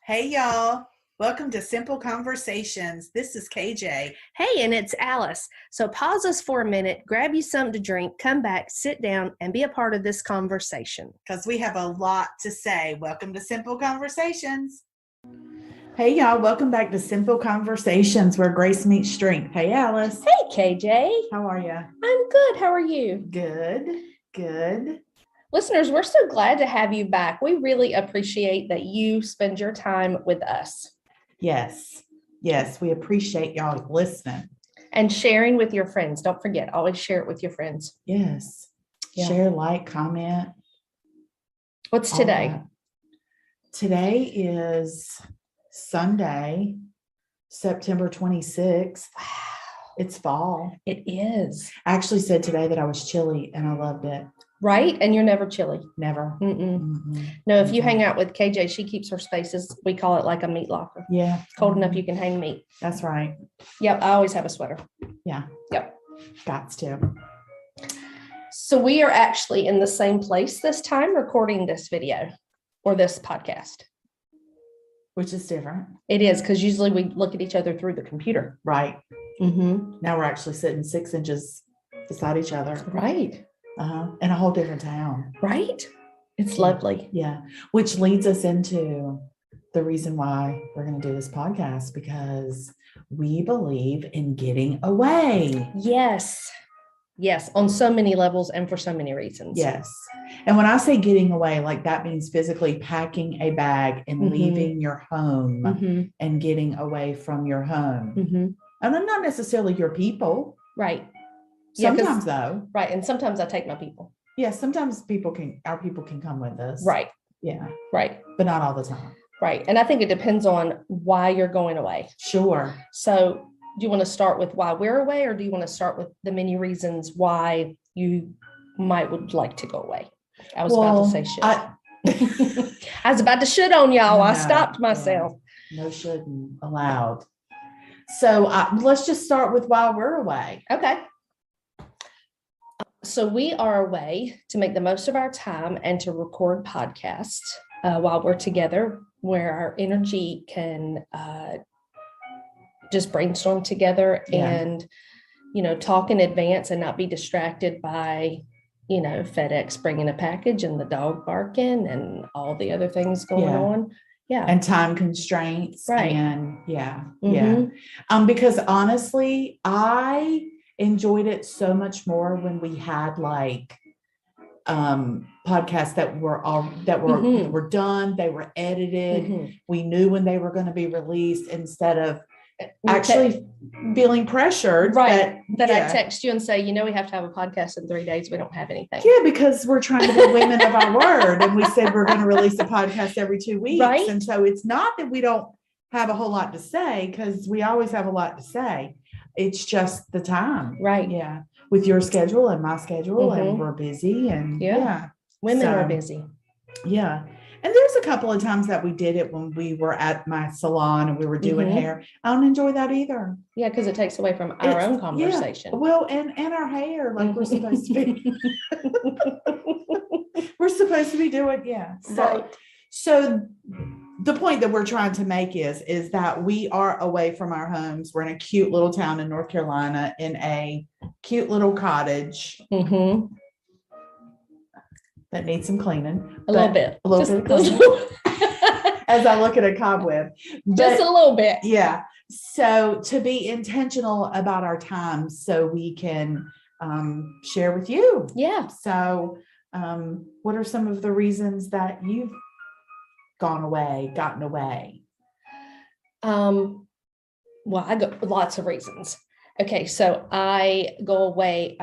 Hey, y'all. Welcome to Simple Conversations. This is KJ. Hey, and it's Alice. So pause us for a minute, grab you something to drink, come back, sit down, and be a part of this conversation. Because we have a lot to say. Welcome to Simple Conversations. Hey, y'all. Welcome back to Simple Conversations, where grace meets strength. Hey, Alice. Hey, KJ. How are you? I'm good. How are you? Good. Listeners, we're so glad to have you back. We really appreciate that you spend your time with us. Yes, we appreciate y'all listening. And sharing with your friends. Don't forget, always share it with your friends. Yes. Yeah. Share, like, comment. What's today? Today is Sunday, September 26th. Wow. It's fall. It is. I actually said today that I was chilly and I loved it. Right? And you're never chilly. Never. No, if you hang out with KJ, she keeps her spaces. We call it like a meat locker. Yeah. Cold enough you can hang meat. That's right. Yep. I always have a sweater. Yeah. Yep. Got to. So we are actually in the same place this time recording this video or this podcast. Which is different. It is, because usually we look at each other through the computer. Right. Mm-hmm. Now we're actually sitting 6 inches beside each other. Right. In a whole different town. Right. It's lovely. Yeah. Which leads us into the reason why we're going to do this podcast, because we believe in getting away. Yes. On so many levels and for so many reasons. Yes. And when I say getting away, like that means physically packing a bag and leaving your home and getting away from your home. And then not necessarily your people. Right. Sometimes though. Right. And sometimes I take my people. Yeah. Sometimes our people can come with us. Right. Yeah. Right. But not all the time. Right. And I think it depends on why you're going away. Sure. So do you want to start with why we're away, or do you want to start with the many reasons why you would like to go away? I was about to say should. I was about to should on y'all. No, I stopped myself. Yeah. No shouldn't allowed. So let's just start with why we're away. Okay. So we are away to make the most of our time and to record podcasts while we're together, where our energy can just brainstorm together and, talk in advance and not be distracted by, FedEx bringing a package and the dog barking and all the other things going on. Yeah. And time constraints. Right. And yeah. Because honestly, I enjoyed it so much more when we had like podcasts that were done, they were edited, we knew when they were going to be released, instead of actually feeling pressured. Right. That I text you and say, we have to have a podcast in 3 days. We don't have anything. Yeah, because we're trying to be women of our word. And we said we're going to release a podcast every 2 weeks. Right. And so it's not that we don't have a whole lot to say, because we always have a lot to say. It's just the time. Right. Yeah. With your schedule and my schedule, and we're busy, and women are busy. Yeah. And there's a couple of times that we did it when we were at my salon and we were doing hair. I don't enjoy that either. Yeah, because it takes away from our own conversation. Yeah. Well, and our hair, like we're supposed to be. We're supposed to be doing, So the point that we're trying to make is that we are away from our homes. We're in a cute little town in North Carolina, in a cute little cottage. That needs some cleaning. A little bit. As I look at a cobweb. Just a little bit. Yeah. So to be intentional about our time so we can share with you. Yeah. So what are some of the reasons that you've gotten away? Well, I got lots of reasons. Okay, so I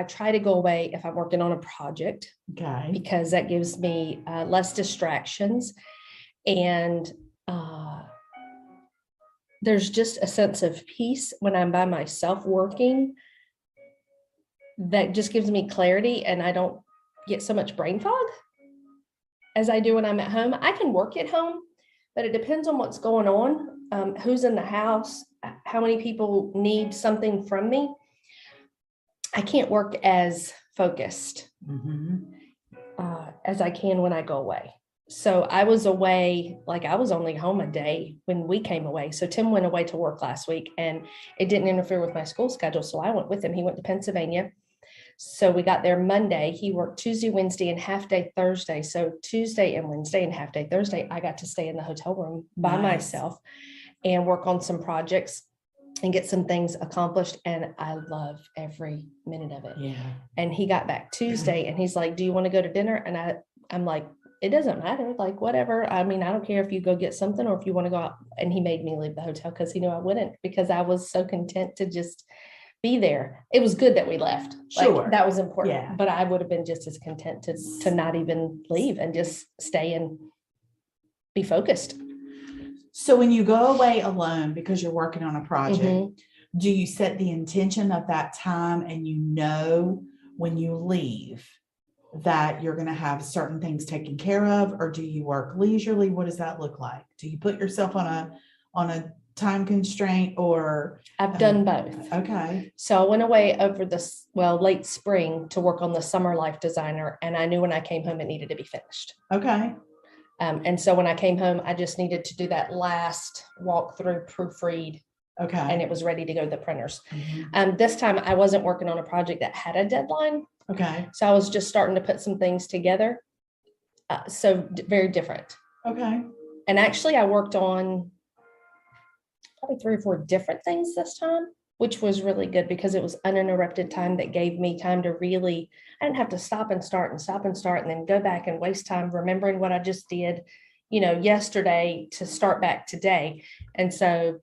try to go away if I'm working on a project. Okay. Because that gives me less distractions. And there's just a sense of peace when I'm by myself working that just gives me clarity, and I don't get so much brain fog as I do when I'm at home. I can work at home, but it depends on what's going on, who's in the house, how many people need something from me. I can't work as focused as I can when I go away. So I was away, like I was only home a day when we came away. So Tim went away to work last week and it didn't interfere with my school schedule. So I went with him. He went to Pennsylvania. So we got there Monday. He worked Tuesday, Wednesday, and half day Thursday. So Tuesday and Wednesday and half day Thursday, I got to stay in the hotel room by Nice. myself and work on some projects and get some things accomplished. And I love every minute of it. Yeah. And he got back Tuesday and he's like, do you want to go to dinner? And I'm like, it doesn't matter. Like, whatever. I mean, I don't care if you go get something or if you want to go out. And he made me leave the hotel because he knew I wouldn't, because I was so content to just be there. It was good that we left. Sure. Like, that was important. Yeah. But I would have been just as content to not even leave and just stay and be focused. So when you go away alone because you're working on a project, Mhm. do you set the intention of that time and you know when you leave that you're going to have certain things taken care of, or do you work leisurely? What does that look like? Do you put yourself on a time constraint, or I've done both. okay, So I went away over this, late spring to work on the Summer Life Designer. And I knew when I came home, it needed to be finished. okay, And so when I came home, I just needed to do that last walkthrough, proofread, okay. and it was ready to go to the printers. Mhm. This time I wasn't working on a project that had a deadline. Okay, So I was just starting to put some things together. Very different. okay, And actually I worked on probably 3 or 4 different things this time, which was really good because it was uninterrupted time that gave me time to really, I didn't have to stop and start and then go back and waste time remembering what I just did, yesterday to start back today. And so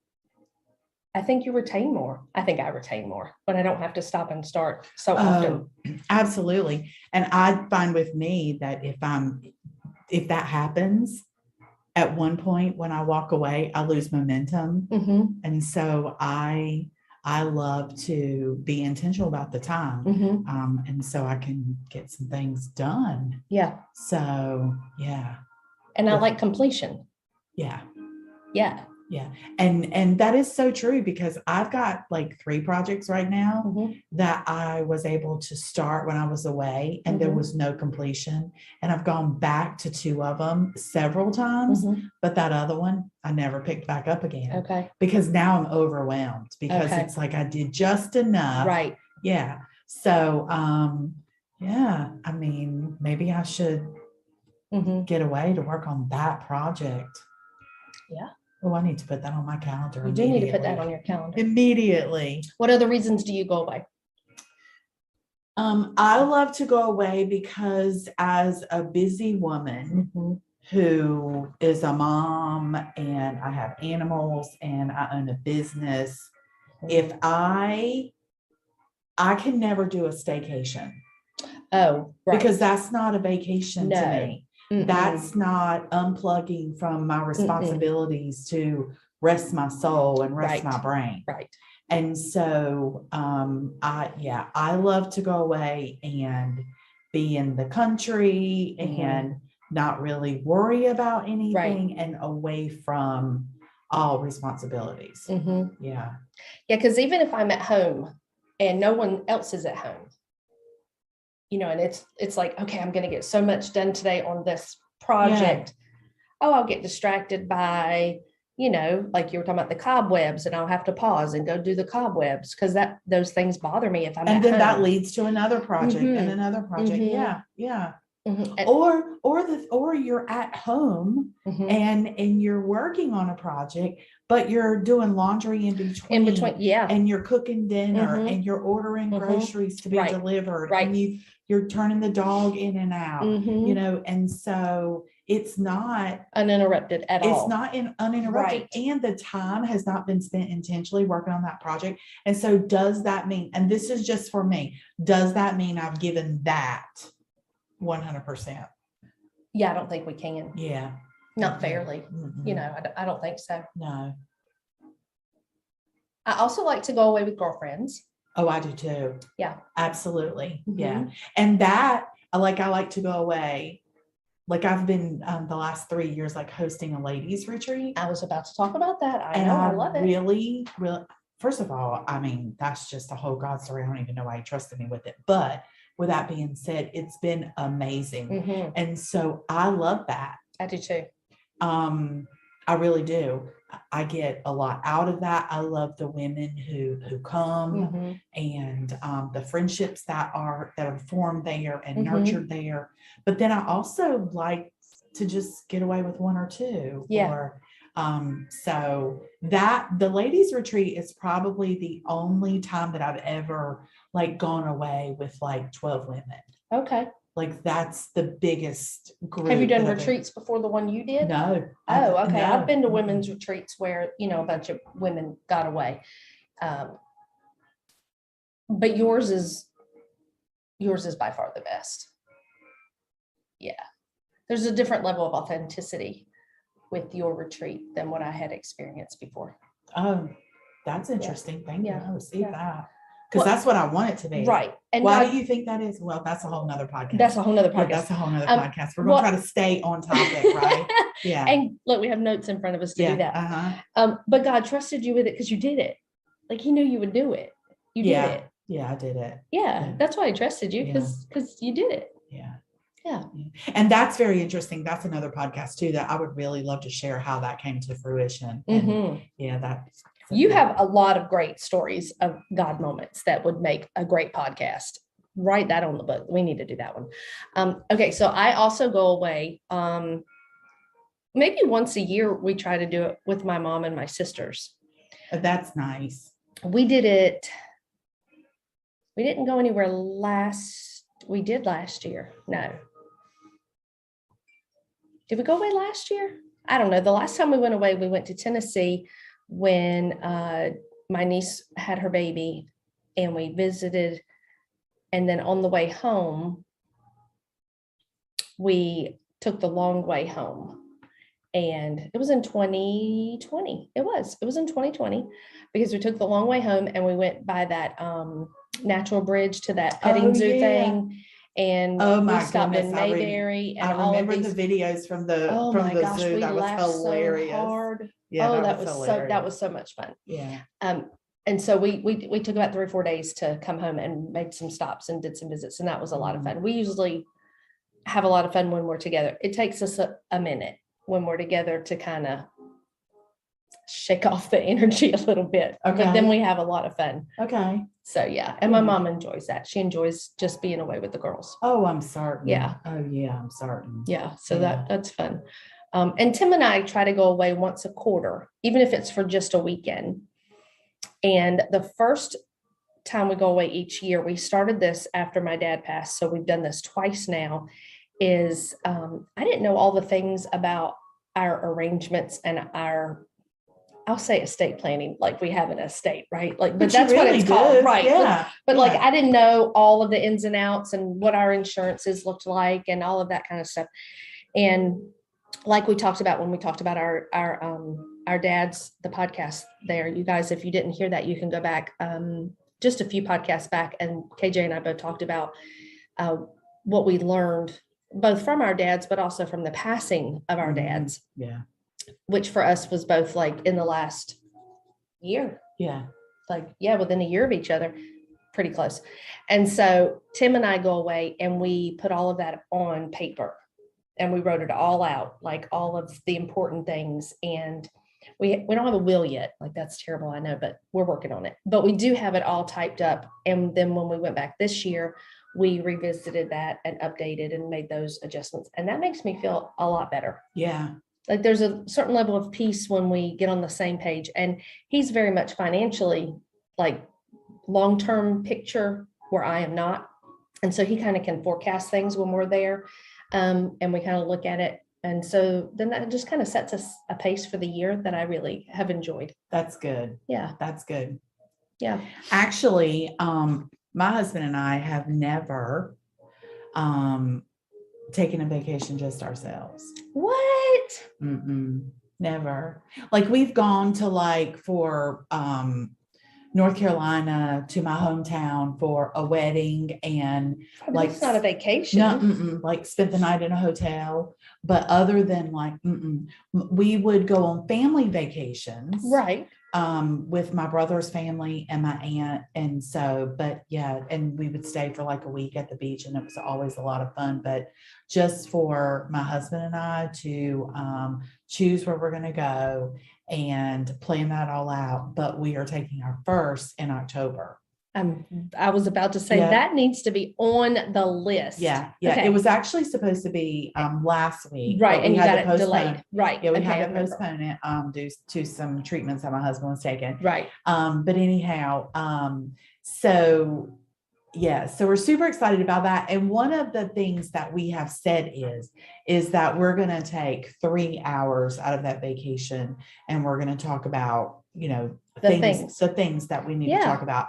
I think you retain more. I think I retain more, but I don't have to stop and start so often. absolutely. And I find with me that if that happens at one point when I walk away, I lose momentum. Mhm, And so I love to be intentional about the time. mhm. And so I can get some things done. Yeah. So yeah, And I like completion. yeah, Yeah. yeah. And that is so true, because I've got like 3 projects right now Mhm, that I was able to start when I was away and there Mhm. was no completion. And I've gone back to 2 of them several times, mhm. but that other one I never picked back up again. Okay. Because now I'm overwhelmed, because Okay. it's like I did just enough. Right. Yeah. So yeah, I mean, maybe I should Mhm. get away to work on that project. Yeah. Oh, I need to put that on my calendar. You do need to put that immediately. on your calendar. Immediately. What other reasons do you go away? I love to go away because as a busy woman Mhm. who is a mom and I have animals and I own a business, if I can never do a staycation, Oh, right. because that's not a vacation to No. me. Mm-mm. That's not unplugging from my responsibilities to rest my soul and rest Right. my brain. Right. And so I love to go away and be in the country and not really worry about anything and away from all responsibilities. Mhm. Yeah. Yeah, because even if I'm at home and no one else is at home, and it's like, okay, I'm going to get so much done today on this project. Oh, I'll get distracted by, like you were talking about the cobwebs, and I'll have to pause and go do the cobwebs because those things bother me if I'm And at then home. that leads to another project and Mhm. another project. Mhm. Yeah. Yeah. Mhm. And- Or you're at home Mhm. and you're working on a project, but you're doing laundry in between. Yeah. And you're cooking dinner Mhm. and you're ordering Mhm. groceries to be Right. delivered. Right. And you're turning the dog in and out, Mhm. and so it's not Uninterrupted at all. It's not uninterrupted, Right. and the time has not been spent intentionally working on that project. And so does that mean, and this is just for me, does that mean I've given that 100%? Yeah, I don't think we can. Yeah. Not fairly. Mm-mm. I don't think so. No. I also like to go away with girlfriends. Oh, I do too. Yeah. Absolutely. Mhm. Yeah. And that, I like to go away. Like I've been the last 3 years, like hosting a ladies retreat. I was about to talk about that. I And know, I I love it. really, first of all, I mean, that's just a whole God story. I don't even know why he trusted me with it. But with that being said, it's been amazing. Mhm. And so I love that. I do too. I really do. I get a lot out of that. I love the women who come Mhm. and the friendships that are formed there and Mhm. nurtured there. But then I also like to just get away with one or two. Yeah. Or so that the ladies retreat is probably the only time that I've ever like gone away with like 12 women. Okay. Like that's the biggest group. Have you done that I've retreats before the one you did? No. Oh, okay. no. I've been to women's retreats where, you know, a bunch of women got away. But yours is by far the best. Yeah. There's a different level of authenticity with your retreat than what I had experienced before. Oh, that's interesting. Thank you. Yeah. I received Yeah. that. Because that's what I want it to be. Right. And why do you think that is? Well, that's a whole nother podcast. That's a whole nother Yeah, podcast. that's a whole nother podcast. We're going to try to stay on topic, right? Yeah. And look, we have notes in front of us to do that. But God trusted you with it because you did it. Like he knew you would do it. You did it. Yeah, I did it. Yeah. That's why I trusted you because you did it. Yeah. Yeah. And that's very interesting. That's another podcast too, that I would really love to share how that came to fruition. And yeah, that you have a lot of great stories of God moments that would make a great podcast. Write that on the book. We need to do that one. Okay. So I also go away. Maybe once a year, we try to do it with my mom and my sisters. That's nice. We did it. We didn't go anywhere we did last year. No. Did we go away last year? I don't know. The last time we went away, we went to Tennessee when my niece had her baby and we visited. And then on the way home, we took the long way home. And it was in 2020. It was in 2020 because we took the long way home and we went by that natural bridge to that petting zoo thing. And we stopped in Mayberry. I remember the videos from the zoo. That was hilarious. So hard. Yeah, that was so much fun. Yeah. And so we took about 3 or 4 days to come home and made some stops and did some visits, and that was a lot of fun. We usually have a lot of fun when we're together. It takes us a minute when we're together to kind of shake off the energy a little bit. Okay. But then we have a lot of fun. Okay. So yeah. And my mom enjoys that. She enjoys just being away with the girls. Oh, I'm certain. Yeah. Oh yeah, I'm certain. Yeah. So that's fun. And Tim and I try to go away once a quarter, even if it's for just a weekend. And the first time we go away each year, we started this after my dad passed. So we've done this twice now. I didn't know all the things about our arrangements and I'll say estate planning, like we have an estate, right? Like, but that's what it's called, right? Yeah. But like, I didn't know all of the ins and outs and what our insurances looked like and all of that kind of stuff. And like we talked about when we talked about our dad's, the podcast there, you guys, if you didn't hear that, you can go back just a few podcasts back. And KJ and I both talked about what we learned both from our dads, but also from the passing of our dads. Yeah. Which for us was both like in the last year. Yeah. Within a year of each other, pretty close. And so Tim and I go away and we put all of that on paper and we wrote it all out, like all of the important things. And we don't have a will yet. Like that's terrible, I know, but we're working on it. But we do have it all typed up. And then when we went back this year, we revisited that and updated and made those adjustments. And that makes me feel a lot better. Yeah. Like there's a certain level of peace when we get on the same page. And he's very much financially like long-term picture where I am not. And so he kind of can forecast things when we're there. And we kind of look at it. And so then that just kind of sets us a pace for the year that I really have enjoyed. That's good. Yeah. That's good. Yeah. Actually, my husband and I have never taken a vacation just ourselves. What? Never. Like we've gone to for North Carolina to my hometown for a wedding and it's not a vacation. No, like spent the night in a hotel. But other than we would go on family vacations. Right. with my brother's family and my aunt. And so, but yeah, and we would stay for like a week at the beach, and it was always a lot of fun. But just for my husband and I to choose where we're going to go and plan that all out. But we are taking our first in October. I was about to say Yeah. that needs to be on the list. Yeah. Okay. It was actually supposed to be last week. Right. but And we you had got to it postpone. delayed. Right. Yeah, we Okay, I had to remember. postpone it due to some treatments that my husband was taking. Right. But anyhow, so yeah, so we're super excited about that. And one of the things that we have said is that we're going to take 3 hours out of that vacation, and we're going to talk about, the things that we need to talk about.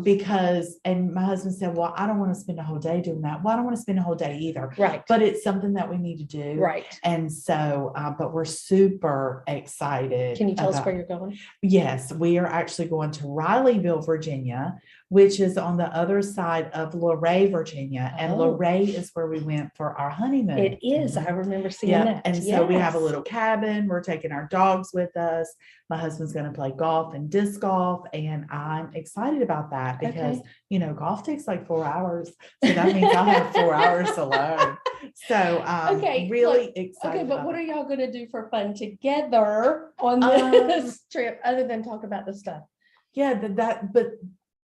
Because, and my husband said, well, I don't want to spend a whole day doing that. Well, I don't want to spend a whole day either. Right. But it's something that we need to do. Right. And so, but we're super excited. Can you tell us where you're going? Yes, we are actually going to Rileyville, Virginia, which is on the other side of Luray, Virginia. And Luray is where we went for our honeymoon. It is. I remember seeing that. And so we have a little cabin. We're taking our dogs with us. My husband's going to play golf and disc golf. And I'm excited about that because, golf takes like 4 hours. So that means I'll have 4 hours alone. So really excited. Okay, but what are y'all going to do for fun together on this trip other than talk about the stuff? Yeah, but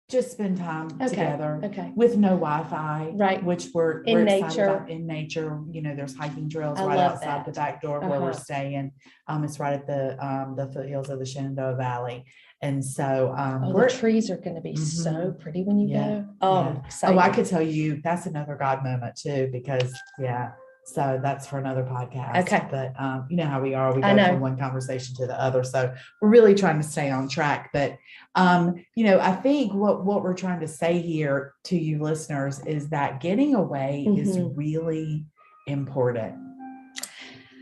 just spend time together with no Wi-Fi, right? Which we're in excited nature. About. In nature, there's hiking trails right outside the back door where we're staying. It's right at the foothills of the Shenandoah Valley, and so the trees are going to be so pretty when you go. I'm excited. I could tell you that's another God moment too, because so that's for another podcast. Okay. But you know how we are. We go from one conversation to the other. So we're really trying to stay on track. But I think what we're trying to say here to you listeners is that getting away is really important.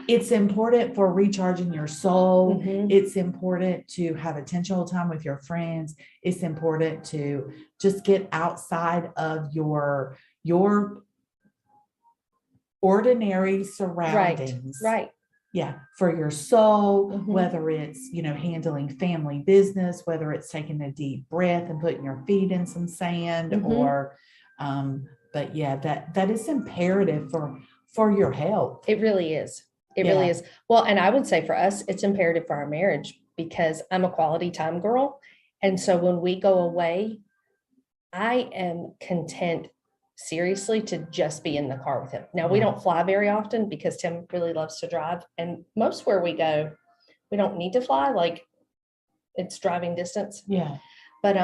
It's important for recharging your soul. It's important to have intentional time with your friends. It's important to just get outside of your ordinary surroundings. Right. Yeah. For your soul, whether it's, handling family business, whether it's taking a deep breath and putting your feet in some sand or, but yeah, that is imperative for your health. It really is. It really is. Well, and I would say for us, it's imperative for our marriage because I'm a quality time girl. And so when we go away, I am content seriously to just be in the car with him. Now we don't fly very often because Tim really loves to drive, and most where we go, we don't need to fly, like it's driving distance. Yeah. But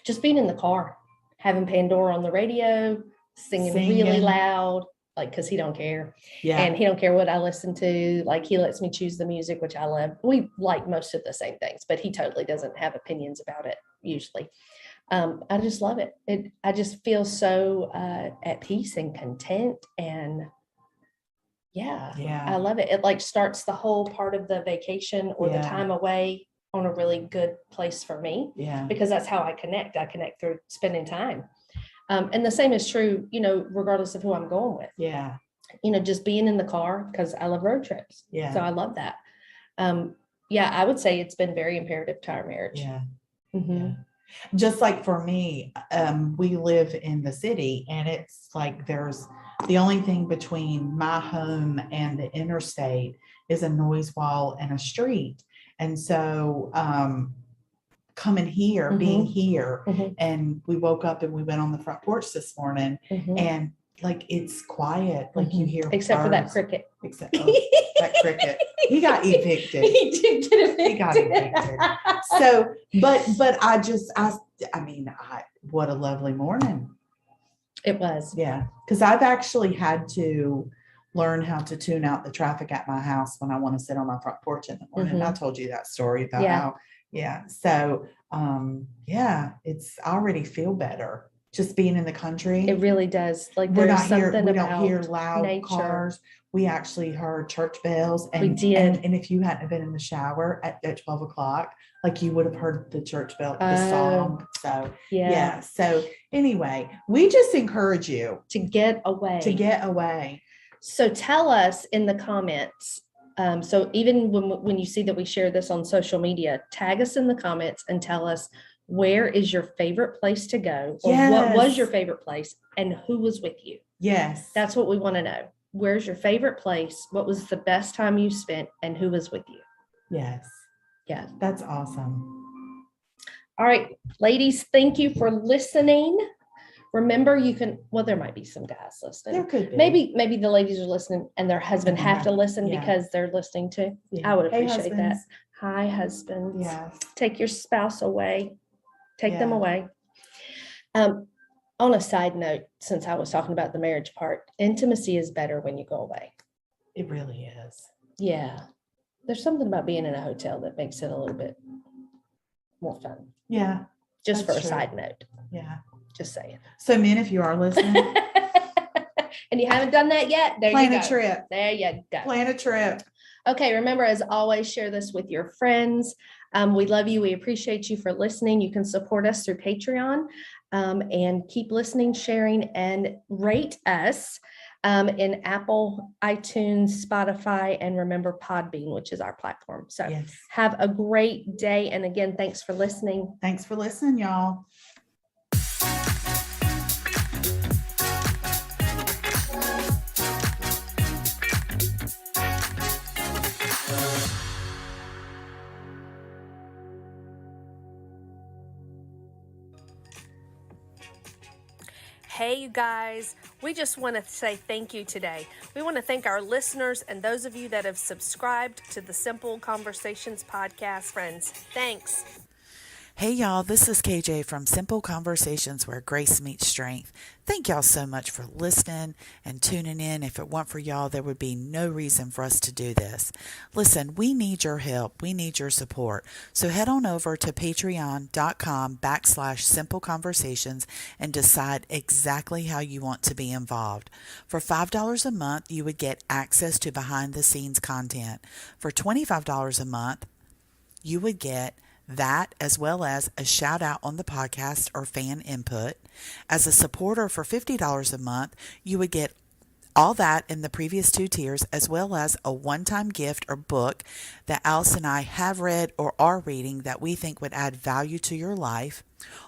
just being in the car, having Pandora on the radio, singing really loud, like because he don't care. Yeah. And he don't care what I listen to. Like he lets me choose the music, which I love. We like most of the same things, but he totally doesn't have opinions about it usually. I just love it. I just feel so at peace and content, and I love it. It like starts the whole part of the vacation or the time away on a really good place for me. Yeah, because that's how I connect. I connect through spending time, and the same is true, regardless of who I'm going with. Yeah, just being in the car because I love road trips. Yeah, so I love that. I would say it's been very imperative to our marriage. Yeah. Yeah. Just like for me, we live in the city, and it's like there's the only thing between my home and the interstate is a noise wall and a street. And so coming here, being here, and we woke up and we went on the front porch this morning, and like it's quiet, like you hear except birds. For that cricket. Except that cricket. He got evicted. He did get evicted. He got evicted. So, but what a lovely morning. It was. Yeah. Because I've actually had to learn how to tune out the traffic at my house when I want to sit on my front porch in the morning. I told you that story about how, So, it's I already feel better just being in the country. It really does. Like we don't hear loud nature. Cars. We actually heard church bells, and we did. And if you hadn't been in the shower at 12 o'clock, like you would have heard the church bell, the song. So So anyway, we just encourage you to get away. So tell us in the comments So even when you see that we share this on social media, tag us in the comments and tell us, where is your favorite place to go? Or what was your Yes. favorite place and who was with you? Yes. That's what we want to know. Where's your favorite place? What was the best time you spent and who was with you? Yes. Yeah. That's awesome. All right, ladies, thank you for listening. Remember, you can, well, there might be some guys There listening. could be. Maybe the ladies are listening and their husband And they have to have- listen yeah. because they're listening too. Yeah. I would Hey, appreciate that. husbands. Hi, husbands. Yes. Take your spouse away. Take them Yeah. away. On a side note, since I was talking about the marriage part, intimacy is better when you go away. It really is. Yeah. There's something about being in a hotel that makes it a little bit more fun. Yeah. Just for That's a true. side note. Yeah. Just saying. So men, if you are listening, And you haven't done that yet, there plan you a go. trip. There you go. Plan a trip. Okay, remember, as always, share this with your friends. We love you. We appreciate you for listening. You can support us through Patreon, and keep listening, sharing, and rate us in Apple, iTunes, Spotify, and remember Podbean, which is our platform. So Yes. have a great day. And again, thanks for listening. Thanks for listening, y'all. Hey, you guys, we just want to say thank you today. We want to thank our listeners and those of you that have subscribed to the Simple Conversations podcast. Friends, thanks. Hey y'all, this is KJ from Simple Conversations Where Grace Meets Strength. Thank y'all so much for listening and tuning in. If it weren't for y'all, there would be no reason for us to do this. Listen, we need your help. We need your support. So head on over to patreon.com/Simple Conversations and decide exactly how you want to be involved. For $5 a month, you would get access to behind the scenes content. For $25 a month, you would get that as well as a shout out on the podcast or fan input. As a supporter for $50 a month, you would get all that in the previous two tiers, as well as a one-time gift or book that Alice and I have read or are reading that we think would add value to your life.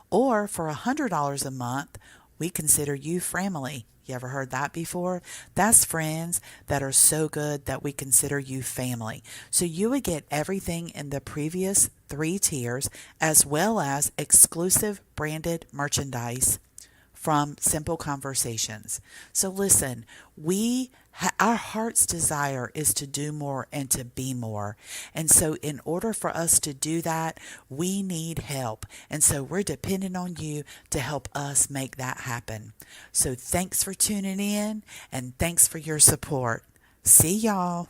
Or for $100 a month, we consider you family. You ever heard that before? That's friends that are so good that we consider you family. So you would get everything in the previous three tiers, as well as exclusive branded merchandise from Simple Conversations. So listen, our heart's desire is to do more and to be more. And so in order for us to do that, we need help. And so we're dependent on you to help us make that happen. So thanks for tuning in and thanks for your support. See y'all.